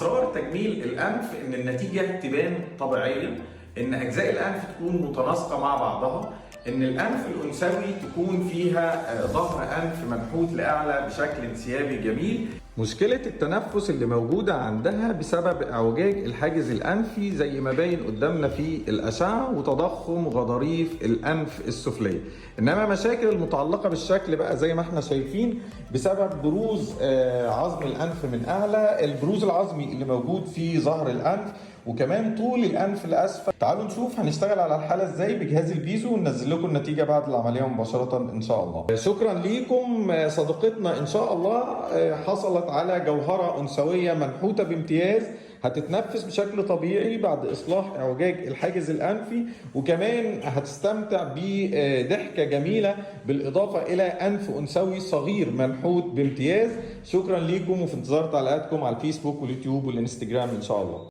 اسرار تجميل الانف ان النتيجه تبان طبيعيه، ان اجزاء الانف تكون متناسقه مع بعضها، ان الانف الانثوي تكون فيها ظهر انف منحوت لاعلى بشكل انسيابي جميل. مشكلة التنفس اللي موجودة عندها بسبب اعوجاج الحاجز الانفي زي ما باين قدامنا في الاشعة وتضخم غضاريف الانف السفلية. انما مشاكل المتعلقة بالشكل بقى زي ما احنا شايفين بسبب بروز عظم الانف من اعلى، البروز العظمي اللي موجود في ظهر الانف، وكمان طول الانف لاسفل. تعالوا نشوف هنشتغل على الحاله ازاي بجهاز الفيزو وننزل لكم النتيجه بعد العمليه مباشره ان شاء الله. شكرا ليكم. صديقتنا ان شاء الله حصلت على جوهره انثويه منحوته بامتياز، هتتنفس بشكل طبيعي بعد اصلاح اعوجاج الحاجز الانفي، وكمان هتستمتع بضحكه جميله بالاضافه الى انف انثوي صغير منحوت بامتياز. شكرا ليكم وفي انتظار تعليقاتكم على الفيسبوك واليوتيوب والانستجرام ان شاء الله.